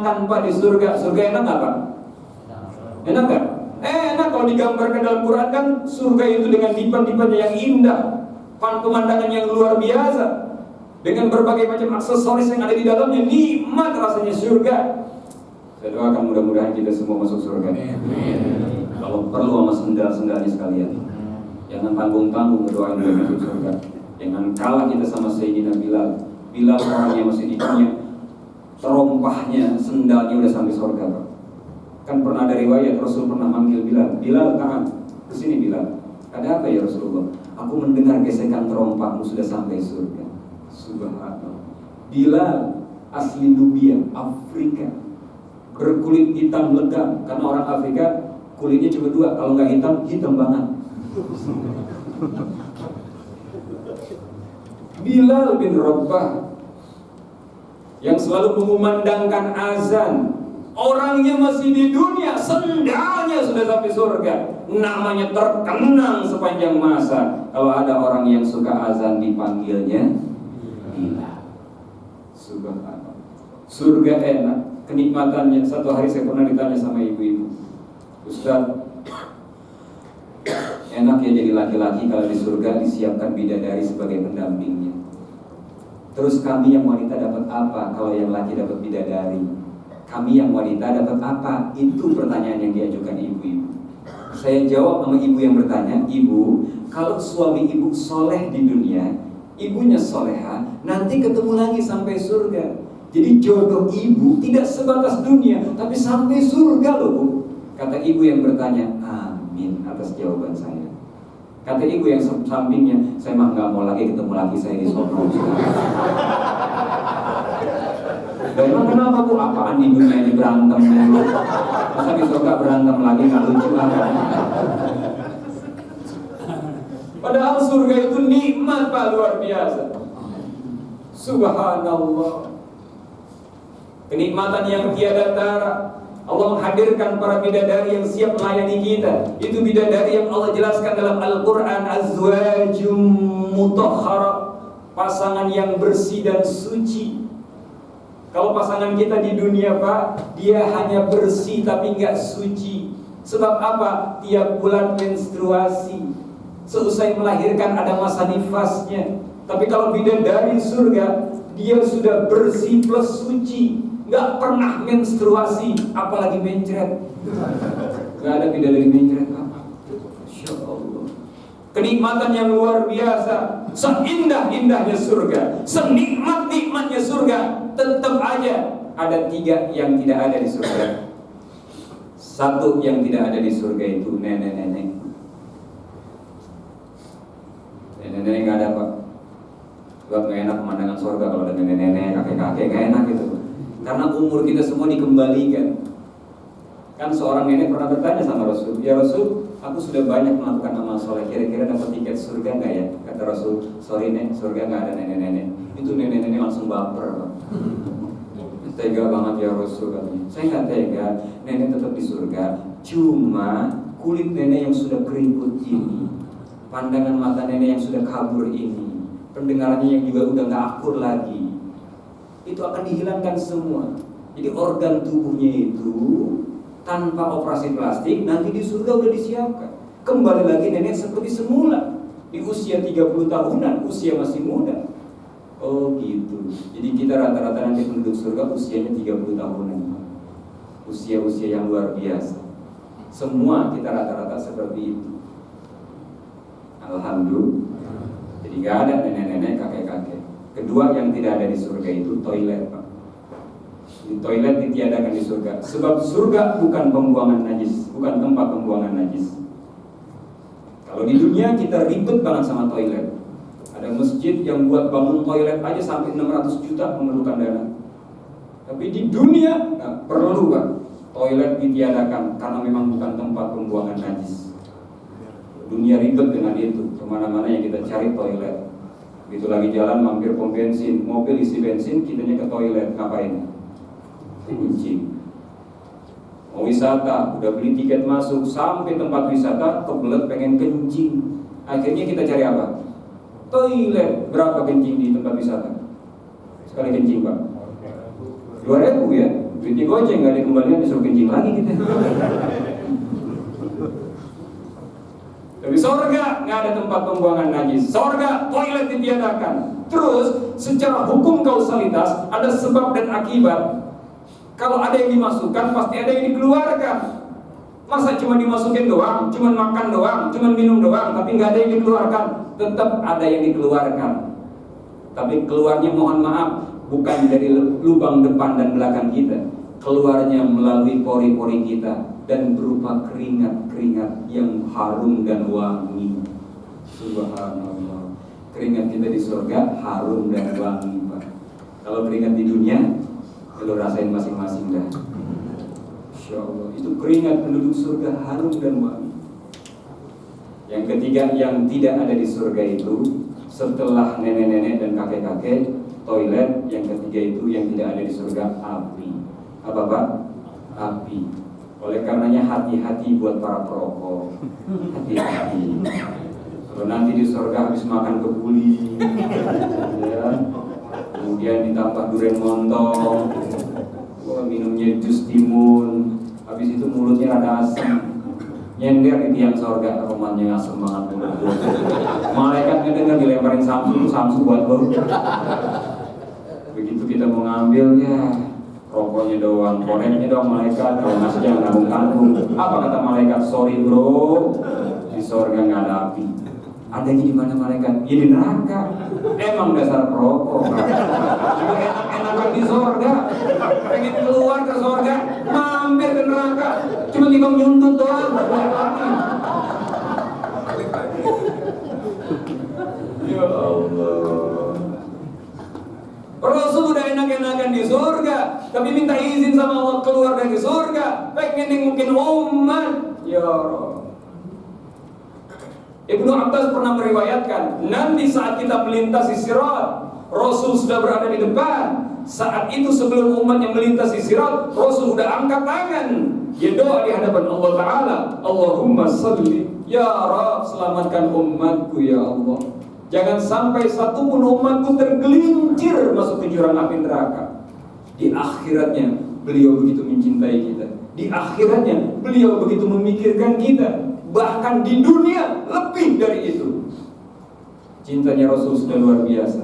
tanpa di surga. Surga enak nggak Pak? Enak nggak? Enak kalau digambarkan dalam Quran kan surga itu dengan dipan-dipannya yang indah, pemandangan yang luar biasa, dengan berbagai macam aksesoris yang ada di dalamnya, nikmat rasanya surga. Saya doakan mudah-mudahan kita semua masuk surga. Kalau perlu sama sendal-sendalnya sekalian. Jangan tanggung-tanggung berdoa untuk masuk surga. Jangan kalah kita sama Sayyidina Bilal. Bilal orangnya masih di dunia, terompahnya, sendalnya udah sampai surga Pak. Kan pernah ada riwayat Rasul pernah manggil Bilal, Bilal tahan, kesini Bilal. Ada apa ya Rasulullah? Aku mendengar gesekan terompahmu sudah sampai surga. Subhanallah. Bilal asli Nubia, Afrika, berkulit hitam legam. Karena orang Afrika kulitnya cuma dua, kalau nggak hitam, hitam banget. Bilal bin Rabah yang selalu mengumandangkan azan, orangnya masih di dunia, sendalnya sudah sampai surga. Namanya terkenang sepanjang masa. Kalau ada orang yang suka azan dipanggilnya Bilal. Subhanallah. Surga enak, kenikmatannya. Satu hari saya pernah ditanya sama ibu-ibu, Ustaz, enak ya jadi laki-laki kalau di surga disiapkan bidadari sebagai pendampingnya. Terus kami yang wanita dapat apa kalau yang laki dapat bidadari? Kami yang wanita dapat apa? Itu pertanyaan yang diajukan ibu-ibu. Saya jawab sama ibu yang bertanya, Ibu, kalau suami ibu soleh di dunia, ibunya soleha, nanti ketemu lagi sampai surga. Jadi jodoh ibu tidak sebatas dunia, tapi sampai surga loh Bu. Kata ibu yang bertanya, amin atas jawaban saya. Kata ibu yang sampingnya, saya mah nggak mau lagi ketemu laki saya di surga. Memang kenapa Bu? Apaan di dunia ini berantem dulu? Masa di surga berantem lagi nggak lucu apa? Padahal surga itu nikmat Pak, luar biasa. Subhanallah. Kenikmatan yang tiada tara. Allah menghadirkan para bidadari yang siap melayani kita. Itu bidadari yang Allah jelaskan dalam Al-Quran, azwajum mutahhara, pasangan yang bersih dan suci. Kalau pasangan kita di dunia Pak, dia hanya bersih tapi nggak suci. Sebab apa? Tiap bulan menstruasi, seusai melahirkan ada masa nifasnya. Tapi kalau bidadari surga, dia sudah bersih plus suci, nggak pernah menstruasi, apalagi mencret. Nggak ada bidadari mencret apa. Masya Allah. Kenikmatan yang luar biasa, seindah-indahnya surga, senikmat-nikmatnya surga, tetap aja ada tiga yang tidak ada di surga. Satu yang tidak ada di surga itu nenek-nenek. Nenek-nenek nggak ada Pak. Sebab nggak enak pemandangan surga kalau ada nenek-nenek, kakek-kakek, nggak enak gitu. Karena umur kita semua dikembalikan. Kan seorang nenek pernah bertanya sama Rasul, ya Rasul, aku sudah banyak melakukan amal soleh, kira-kira dapat tiket surga nggak ya? Kata Rasul, sorry nek, surga nggak ada nenek-nenek. Itu nenek-nenek langsung baper Pak. Tega banget ya Rasul katanya. Saya nggak tega, nenek tetap di surga. Cuma kulit nenek yang sudah keriput ini, pandangan mata nenek yang sudah kabur ini, pendengarannya yang juga udah nggak akur lagi, itu akan dihilangkan semua. Jadi organ tubuhnya itu tanpa operasi plastik nanti di surga udah disiapkan. Kembali lagi nenek seperti semula di usia 30 tahunan, usia masih muda. Oh gitu. Jadi kita rata-rata nanti penduduk surga usianya 30 tahunan. Usia-usia yang luar biasa. Semua kita rata-rata seperti itu. Alhamdulillah. Jadi gak ada nenek-nenek, kakek-kakek. Kedua yang tidak ada di surga itu toilet Pak. Di toilet ditiadakan di surga. Sebab surga bukan pembuangan najis, bukan tempat pembuangan najis. Kalau di dunia kita ribet banget sama toilet. Ada masjid yang buat bangun toilet aja sampai 600 juta memerlukan dana. Tapi di dunia nggak perlu Pak. Toilet ditiadakan karena memang bukan tempat pembuangan najis. Dunia ribet dengan itu. Kemana-mana yang kita cari toilet. Begitu lagi jalan mampir pom bensin, mobil isi bensin, kitanya ke toilet, ngapain? Kencing. Mau wisata, udah beli tiket masuk, sampai tempat wisata kebelet pengen kencing. Akhirnya kita cari apa? Toilet. Berapa kencing di tempat wisata? Sekali kencing Pak? 2.000 ya? Duitnya goceng, nggak dikembalikan, disuruh kencing lagi kita. Tapi surga nggak ada tempat pembuangan najis. Surga toilet ditiadakan. Terus secara hukum kausalitas ada sebab dan akibat. Kalau ada yang dimasukkan pasti ada yang dikeluarkan. Masa cuma dimasukin doang, cuma makan doang, cuma minum doang, tapi nggak ada yang dikeluarkan? Tetap ada yang dikeluarkan. Tapi keluarnya mohon maaf bukan dari lubang depan dan belakang kita. Keluarnya melalui pori-pori kita dan berupa keringat-keringat yang harum dan wangi. Subhanallah. Keringat kita di surga harum dan wangi, Pak. Kalau keringat di dunia, kalau rasain masing-masing dah. Insya Allah, itu keringat penduduk surga harum dan wangi. Yang ketiga yang tidak ada di surga itu, setelah nenek-nenek dan kakek-kakek, toilet. Yang ketiga itu yang tidak ada di surga, api. Apa Pak? Api. Oleh karenanya hati-hati buat para perokok. Hati-hati. Kalau nanti di surga habis makan kebuli, ya, kemudian ditambah durian montong, minumnya jus timun, habis itu mulutnya ada asam, nyender di tiang surga, aromanya asam banget. Malaikat ngedengar dilemparin samsu buat bau. Begitu kita mau ngambil, ya rokoknya doang, koreknya doang malaikat, kalau nasi jangan nanggung-nanggung. Apa kata malaikat? Sorry bro, di surga nggak ada api. Adanya di mana malaikat? Ya di neraka. Emang dasar perokok. Enak-enakan di surga, pengen keluar ke surga, mampir ke neraka, cuma tinggal nyuntut doang. Ya Allah. Rasul udah enak-enakan di surga, tapi minta izin sama Allah keluar dari surga, pengen mungkin umat. Ya Allah. Ibnu Abbas pernah meriwayatkan, nanti saat kita melintasi sirat, Rasul sudah berada di depan. Saat itu sebelum umat yang melintasi sirat, Rasul sudah angkat tangan. Dia doa di hadapan Allah Ta'ala, Allahumma salli, ya Rabb, selamatkan umatku ya Allah. Jangan sampai satu pun umatku tergelincir masuk ke jurang api neraka. Di akhiratnya beliau begitu mencintai kita. Di akhiratnya beliau begitu memikirkan kita. Bahkan di dunia lebih dari itu. Cintanya Rasul sudah luar biasa.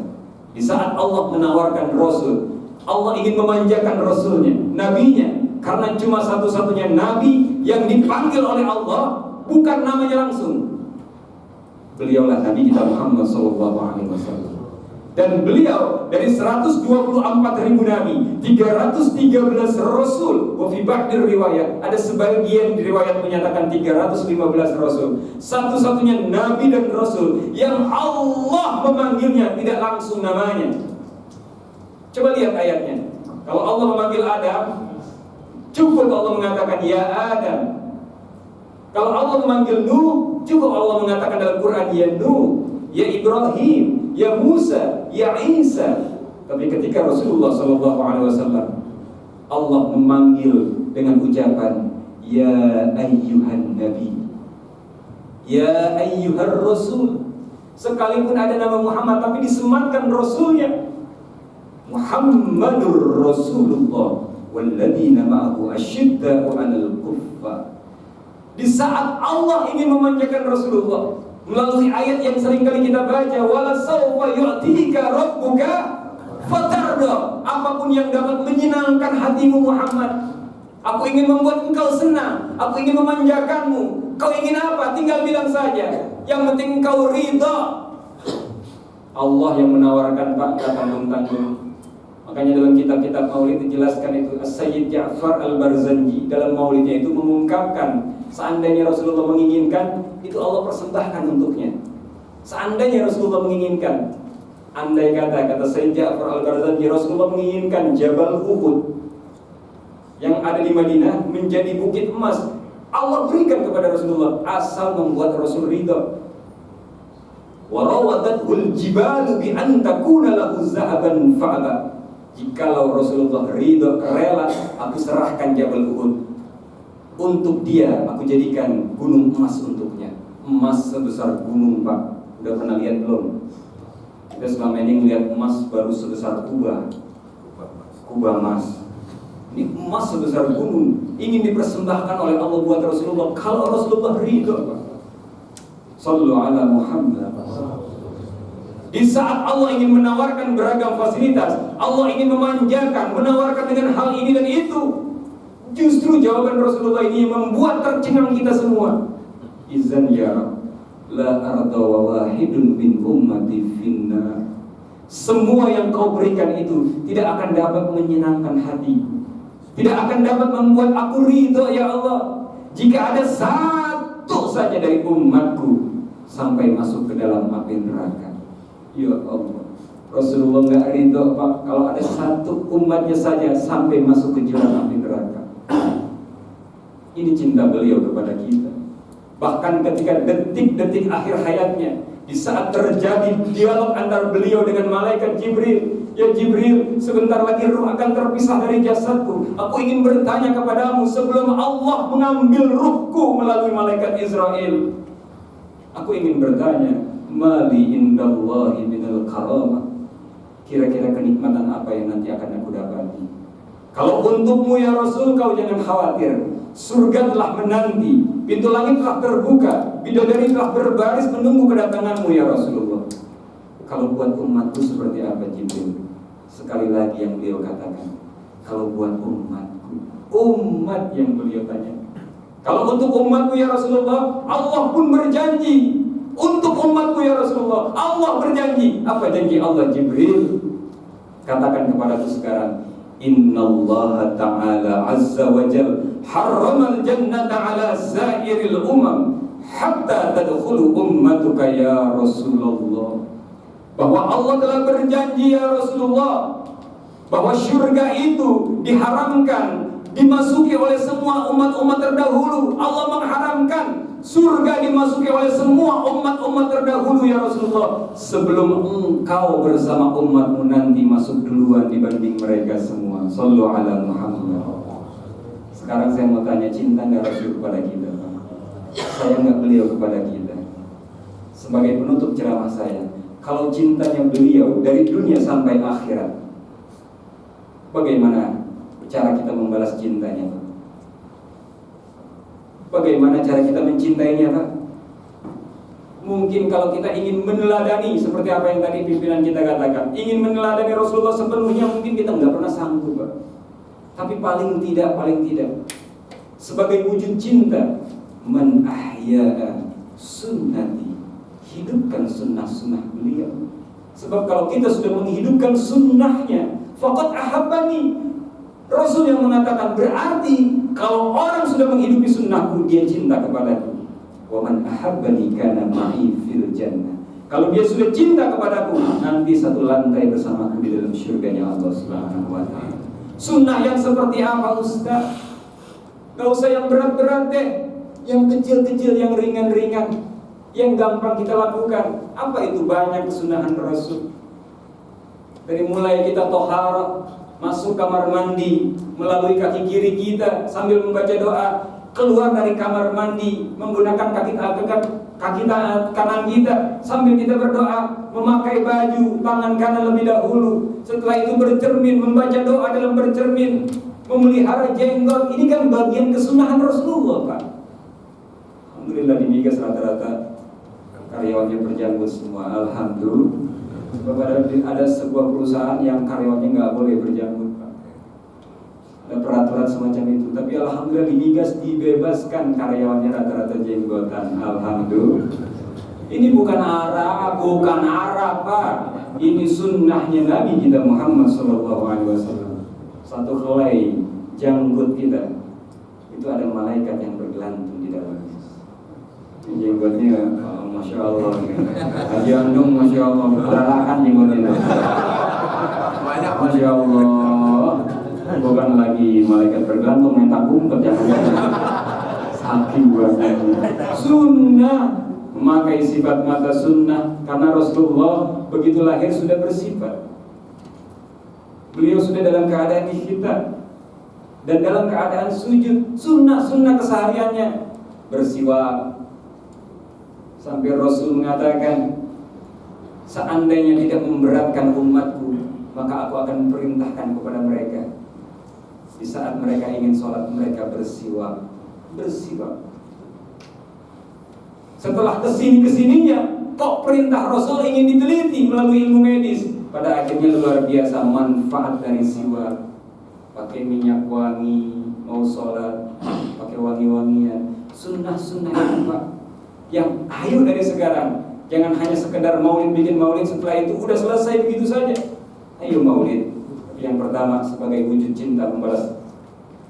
Di saat Allah menawarkan Rasul, Allah ingin memanjakan Rasulnya, Nabinya. Karena cuma satu-satunya Nabi yang dipanggil oleh Allah, bukan namanya langsung. Beliaulah Nabi kita Muhammad SAW. Dan beliau dari 124.000 Nabi, 313 Rasul. Wafi ba'dir riwayat, ada sebagian riwayat menyatakan 315 Rasul. Satu-satunya Nabi dan Rasul yang Allah memanggilnya tidak langsung namanya. Coba lihat ayatnya. Kalau Allah memanggil Adam, cukup Allah mengatakan ya Adam. Kalau Allah memanggil Nuh, cukup Allah mengatakan dalam Quran ya Nuh, ya Ibrahim, ya Musa, ya Isa. Tapi ketika Rasulullah SAW, Allah memanggil dengan ucapan ya ayyuhan nabi, ya ayyuhar rasul. Sekalipun ada nama Muhammad tapi disematkan Rasulnya, Muhammadur Rasulullah walladzina ma'ahu asyidda'u 'alal kuffar. Di saat Allah ingin memanjakan Rasulullah melalui ayat yang sering kali kita baca, wala sawfa yu'tika rabbuka fatarda. Apapun yang dapat menyenangkan hatimu Muhammad, aku ingin membuat engkau senang, aku ingin memanjakanmu. Kau ingin apa? Tinggal bilang saja. Yang penting engkau ridha. Allah yang menawarkan, Pak, gak tanggung-tanggung. Makanya dalam kitab-kitab maulid dijelaskan itu, As-Sayyid Ja'far Al-Barzanji dalam maulidnya itu mengungkapkan, seandainya Rasulullah menginginkan, itu Allah persembahkan untuknya. Seandainya Rasulullah menginginkan, andai kata Sayyid Ja'far Al-Barzanji, Rasulullah menginginkan Jabal Uhud yang ada di Madinah menjadi bukit emas, Allah berikan kepada Rasulullah asal membuat Rasul ridha. Warawadathu al-jibalu bi an takuna lahu zahaban fa'aba. Jikalau Rasulullah ridha, rela, aku serahkan Jabal Uhud untuk dia, aku jadikan gunung emas untuknya. Emas sebesar gunung, Pak. Udah pernah lihat belum? Kita selama ini melihat emas baru sebesar kubah emas. Ini emas sebesar gunung ingin dipersembahkan oleh Allah buat Rasulullah. Kalau Rasulullah ridho, Sallu ala Muhammad. Di saat Allah ingin menawarkan beragam fasilitas, Allah ingin memanjakan, menawarkan dengan hal ini dan itu, justru jawaban Rasulullah ini membuat tercengang kita semua. Izan ya Rabb, la arda wa wahidun min ummati finnar. Semua yang kau berikan itu tidak akan dapat menyenangkan hati, tidak akan dapat membuat aku ridho ya Allah, jika ada satu saja dari umatku sampai masuk ke dalam api neraka. Ya Allah, Rasulullah nggak ridho Pak kalau ada satu umatnya saja sampai masuk ke jurang api neraka. Ini cinta beliau kepada kita. Bahkan ketika detik-detik akhir hayatnya, di saat terjadi dialog antara beliau dengan malaikat Jibril, ya Jibril, sebentar lagi ruh akan terpisah dari jasadku. Aku ingin bertanya kepadamu sebelum Allah mengambil ruhku melalui malaikat Israel. Aku ingin bertanya, mali indallahi minal karamah. Kira-kira kenikmatan apa yang nanti akan aku dapati? Kalau untukmu ya Rasul, kau jangan khawatir. Surga telah menanti, pintu langit telah terbuka, bidadari telah berbaris menunggu kedatanganmu ya Rasulullah. Kalau buat umatku seperti apa Jibril? Sekali lagi yang beliau katakan, kalau buat umatku, umat yang beliau tanya. Kalau untuk umatku ya Rasulullah, Allah pun berjanji. Untuk umatku ya Rasulullah, Allah berjanji. Apa janji Allah Jibril? Katakan kepadaku sekarang, Innallaha ta'ala azza wa jal harramal jannata ala sairil umam hatta tadkhulu ummatuka ya Rasulullah. Bahwa Allah telah berjanji ya Rasulullah, bahwa syurga itu diharamkan dimasuki oleh semua umat-umat terdahulu. Allah mengharamkan surga dimasuki oleh semua umat-umat terdahulu ya Rasulullah, sebelum engkau bersama umatmu nanti masuk duluan dibanding mereka semua. Sallu ala Muhammad. Sekarang saya mau tanya, cinta nggak Rasul kepada kita? Saya nggak beliau kepada kita? Sebagai penutup ceramah saya, kalau cintanya beliau dari dunia sampai akhirat, bagaimana cara kita membalas cintanya? Bagaimana cara kita mencintainya Pak? Mungkin kalau kita ingin meneladani seperti apa yang tadi pimpinan kita katakan, ingin meneladani Rasulullah sepenuhnya, mungkin kita nggak pernah sanggup Pak. Tapi paling tidak sebagai wujud cinta, man ahya'a sunnati, hidupkan sunnah-sunnah beliau. Sebab kalau kita sudah menghidupkan sunnahnya, faqad ahabbani. Rasul yang mengatakan, berarti kalau orang sudah menghidupi sunnahku, dia cinta kepadaku. Wa man ahabbani kana ma'i fil jannah. Kalau dia sudah cinta kepadaku, nanti satu lantai bersamaku di dalam syurganya Allah Subhanahu wa ta'ala. Sunnah yang seperti apa Ustaz? Gak usah yang berat-berat deh, yang kecil-kecil, yang ringan-ringan, yang gampang kita lakukan. Apa itu banyak kesunahan Rasul? Dari mulai kita toharah, masuk kamar mandi melalui kaki kiri kita sambil membaca doa, keluar dari kamar mandi menggunakan kaki kanan kita sambil kita berdoa, memakai baju tangan kanan lebih dahulu, setelah itu bercermin, membaca doa dalam bercermin, memelihara jenggot. Ini kan bagian kesunahan Rasulullah Pak. Alhamdulillah di Migas rata-rata karyawannya berjanggut semua. Alhamdulillah. Sebab ada sebuah perusahaan yang karyawannya nggak boleh berjanggut Pak. Ada peraturan semacam itu. Tapi alhamdulillah di Migas dibebaskan karyawannya rata-rata jenggotan. Alhamdulillah. Ini bukan Arab Pak. Ini sunnahnya Nabi kita Muhammad SAW. Satu helai janggut kita itu ada malaikat yang bergelantung di dalamnya. Jenggotnya, Masya Allah. Haji Andung, Masya Allah, beralakan jenggotnya. Masya Allah. Bukan lagi malaikat bergantung yang tak kumpet ya. Saking buatnya. Sunnah, memakai sifat mata sunnah, karena Rasulullah begitu lahir sudah bersifat. Beliau sudah dalam keadaan ikhtiar dan dalam keadaan sujud. Sunnah kesehariannya bersiwak. Sampai Rasul mengatakan, seandainya tidak memberatkan umatku, maka aku akan perintahkan kepada mereka Di saat mereka ingin sholat, mereka bersiwak. Setelah kesininya, kok perintah Rasul ingin diteliti melalui ilmu medis. Pada akhirnya luar biasa manfaat dari siwak. Pakai minyak wangi, mau sholat, pakai wangi-wangian. Sunnah-sunnah itu Pak, yang ayo dari sekarang. Jangan hanya sekedar maulid, bikin maulid, setelah itu udah selesai begitu saja. Ayo maulid. Yang pertama sebagai wujud cinta, membalas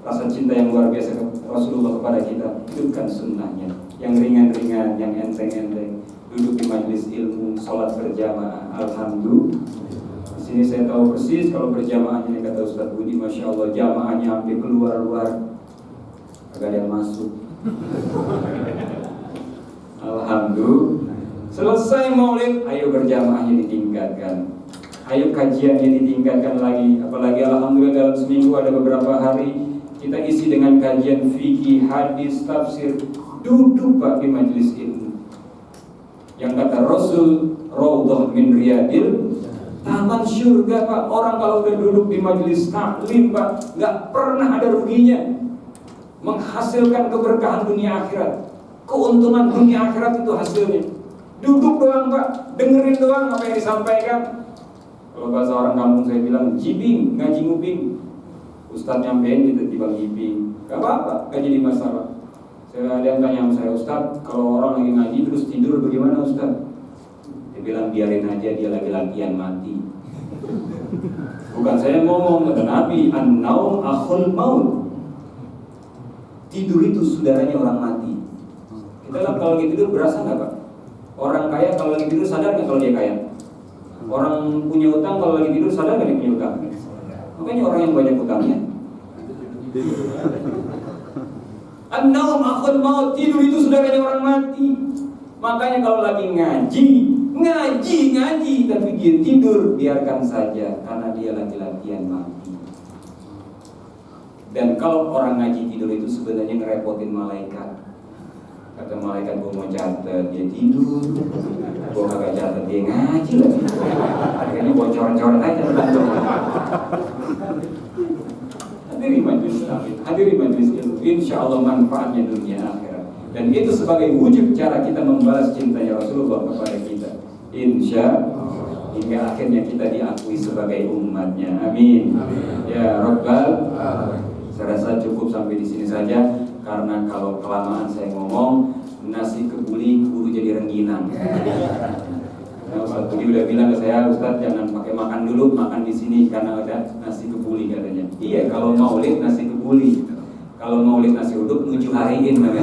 rasa cinta yang luar biasa Rasulullah kepada kita. Hidupkan sunnahnya. Yang ringan-ringan, yang enteng-enteng. Duduk di majelis ilmu, sholat berjamaah. Alhamdulillah. Di sini saya tahu persis kalau berjamaahnya kata Ustaz Budi, masya Allah jamaahnya hampir keluar-luar, agak ada yang masuk. Alhamdulillah. Selesai maulid, ayo berjamaahnya ditingkatkan. Ayo kajiannya ditingkatkan lagi. Apalagi alhamdulillah dalam seminggu ada beberapa hari kita isi dengan kajian fikih, hadis, tafsir. Duduk Pak di majelis ilmu. Yang kata Rasul, raudhah min riyadil, taman surga Pak. Orang kalau udah duduk di majelis taklim Pak, nggak pernah ada ruginya. Menghasilkan keberkahan dunia akhirat. Keuntungan dunia akhirat itu hasilnya. Duduk doang Pak, dengerin doang apa yang disampaikan. Kalau bahasa orang kampung saya bilang jibing, ngaji nguping. Ustadz nyampein gitu di bang jibing, gak apa-apa, gak jadi masalah. Saya ada yang tanya sama saya, Ustadz kalau orang lagi ngaji terus tidur bagaimana Ustadz? Dia bilang biarin aja, dia lagi latihan mati. Bukan saya ngomong, kata Nabi, an-naum akhul maut. Tidur itu saudaranya orang mati. Kita lihat kalau lagi tidur berasa gak Pak? Orang kaya kalau lagi tidur sadar nggak kalau dia kaya? Orang punya utang kalau lagi tidur sadar nggak dia punya utang? Makanya orang yang banyak utangnya. An-naum akhul maut, tidur itu saudaranya orang mati. Makanya kalau lagi ngaji, tapi dia tidur, biarkan saja karena dia lagi latihan mati. Dan kalau orang ngaji tidur itu sebenarnya ngerepotin malaikat. Kata malaikat, gue mau catat, dia tidur. Gue kagak catat, dia ngaji lagi. Akhirnya bocor-bocor aja. Hadiri majlis ilmu. Insya Allah manfaatnya dunia akhirat. Dan itu sebagai wujud cara kita membalas cintanya Rasulullah kepada kita. Insya Allah. Hingga akhirnya kita diakui sebagai umatnya. Amin. Ya Rabbal. Saya rasa cukup sampai di sini saja. Karena kalau kelamaan saya ngomong, nasi kebuli guru jadi rengginang. Nah, Ustaz Budi udah bilang ke saya, Ustaz jangan pakai makan dulu, makan di sini karena ada nasi kebuli katanya. Iya, kalau maulid nasi kebuli, kalau maulid nasi uduk nuju hariin namanya.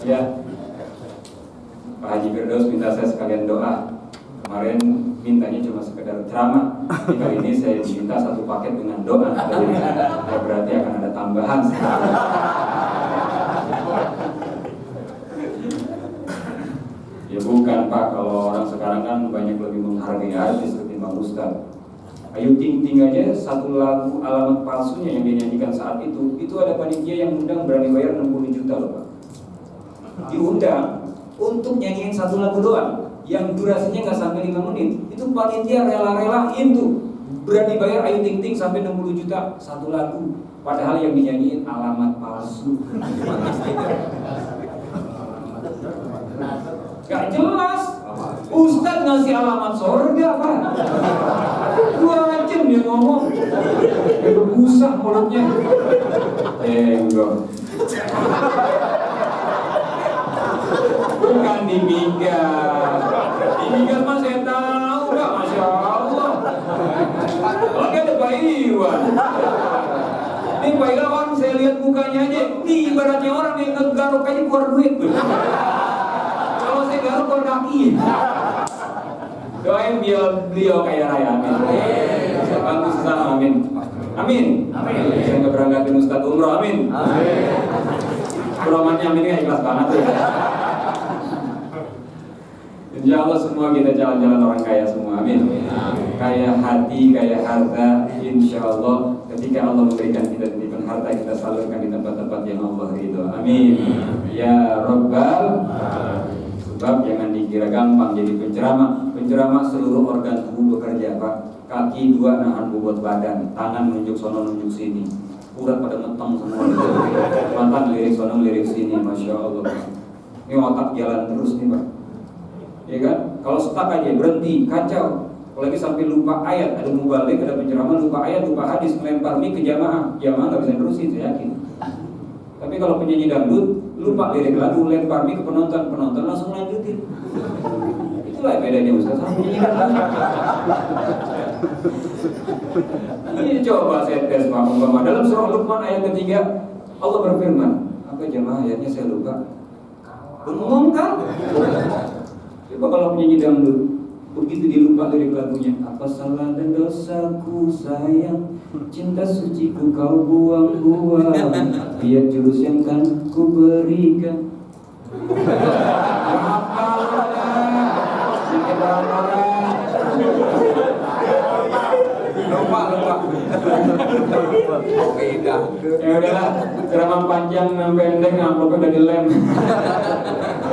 Ya, Pak Haji Firdaus minta saya sekalian doa. Kemarin mintanya cuma sekedar ceramah. Kali ini saya diminta satu paket dengan doa. Ya berarti akan ada tambahan. Ya bukan Pak, kalau orang sekarang kan banyak lebih menghargai artis ketimbang ustaz. Ayu Ting Ting aja satu lagu alamat palsunya yang dinyanyikan saat itu ada panitia yang undang berani bayar 60 juta loh Pak. Diundang untuk nyanyiin satu lagu doang yang durasinya nggak sampai 5 menit. Itu panitia rela-relain tuh berani bayar Ayu Ting Ting sampai 60 juta satu lagu, padahal yang dinyanyiin alamat palsu. Gak jelas. Ustadz ngasih alamat sorga Pak. 2 jam dia ngomong, berbusa mulutnya. Enggak. Bukan dimigas. Dimigas mah saya tahu Pak, Masya Allah. Oke ada Pak Iwan. Ini Pak Iwan saya lihat mukanya aja, ini ibaratnya orang yang ngegaruk aja keluar duit. Kalau saya garuk keluar kaki. Doain beliau kaya raya, amin. Saya bantu sesama, amin. Amin. Saya nggak berangkatin Ustadz umroh, amin. Promannya amin ya, ikhlas banget ya. Insya Allah semua kita jalan-jalan orang kaya semua, amin. Kaya hati, kaya harta, insya Allah ketika Allah memberikan kita titipan harta, kita salurkan di tempat-tempat yang Allah ridho, amin. Ya Rabbal. Sebab jangan dikira gampang jadi penceramah Penceramah seluruh organ tubuh bekerja, Pak. Kaki 2 nahan bobot badan, tangan nunjuk sono nunjuk sini, urat pada metong semua, mata ngelirik sono ngelirik sini, masya Allah. Ini otak jalan terus nih, Pak. Ya kan? Kalau stuck aja berhenti, kacau. Apalagi sampai lupa ayat, ada mubalik, ada penceramah lupa ayat, lupa hadis, melempar mie ke jamaah nggak bisa terusin, saya yakin. Tapi kalau penyanyi dangdut lupa lirik lagu, lempar mie ke penonton langsung lanjutin. Itulah bedanya Ustaz sama penyanyi dangdut. Ini coba saya tes Pak umpama dalam surah Luqman ayat ketiga Allah berfirman, apa jamaah ayatnya saya lupa. Bengong kan? Coba kalau penyanyi dangdut begitu dilupa lirik lagunya, apa salah dan dosaku sayang, cinta suciku kau buang-buang, lihat jurus yang kan ku berikan. Lupa. Oke, ya udahlah, ceramah panjang pendek, amplopnya udah dilem.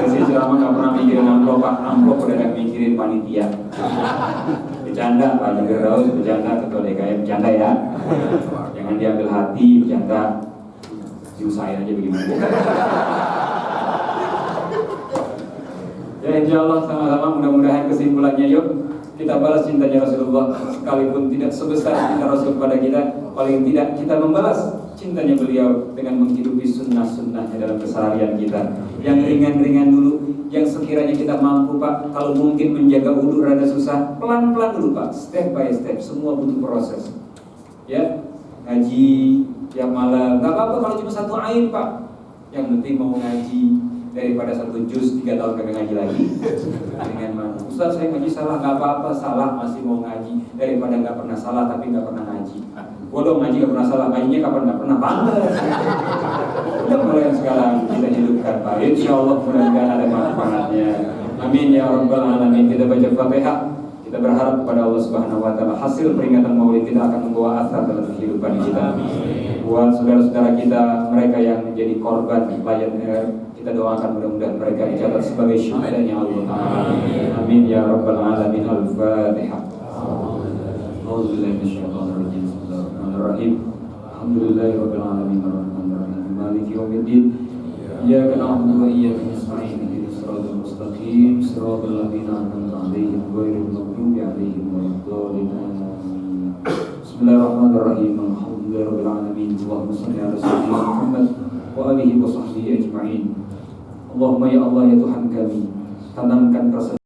Si ceramah nggak pernah mikirin amplop udah mikirin panitia. Bercanda Pak Firdaus, bercanda ketua DKM, bercanda ya. Jangan diambil hati, bercanda. Diusahain aja bagaimana. Ya insya Allah sama-sama mudah-mudahan kesimpulannya yuk kita balas cintanya Rasulullah, sekalipun tidak sebesar cinta Rasul kepada kita, paling tidak kita membalas cintanya beliau dengan menghidupi sunnah-sunnahnya dalam keseharian kita. Yang ringan-ringan dulu, yang sekiranya kita mampu Pak, kalau mungkin menjaga wudu rada susah, pelan-pelan dulu Pak, step by step, semua butuh proses. Ya, ngaji tiap malam, nggak apa-apa kalau cuma 1 ain Pak, yang penting mau ngaji. Daripada 1 juz 3 tahun kagak ngaji lagi. Dengan mana? Ustaz saya ngaji salah, nggak apa-apa, salah masih mau ngaji daripada nggak pernah salah tapi nggak pernah ngaji. Bodoh ngaji nggak pernah salah, ngajinya kapan nggak pernah pantas. Udah mulai sekarang kita hidupkan Pak. Insya Allah mudah-mudahan ada manfaatnya. Amin ya rabbal alamin. Kita baca Fatihah. Kita berharap kepada Allah Subhanahu wa taala hasil peringatan Maulid kita akan membawa asar dalam kehidupan kita. Buat saudara-saudara kita, mereka yang menjadi korban Lion Air, kita doakan mudah-mudahan mereka dicatat sebagai syuhadanya Allah Ta'ala. Amin ya rabbal alamin. Al-Fatihah. A'udzubillahi minasyaitonir rajim. Bismillahirrahmanirrahim. Alhamdulillahirabbil alamin arrahmanir rahim maliki yaumiddin. Iyyaka na'budu wa iyyaka nasta'in. Ihdinas siratal mustaqim. Siratal ladzina an'amta 'alaihim ghairil maghdubi 'alaihim waladdallin. Bismillahirrahmanirrahim. Alhamdulillahirabbil alamin. Allahumma shalli 'ala sayyidina Muhammad wa alihi wa sahbihi ajma'in. Allahumma ya Allah ya Tuhan kami, tanamkan rasa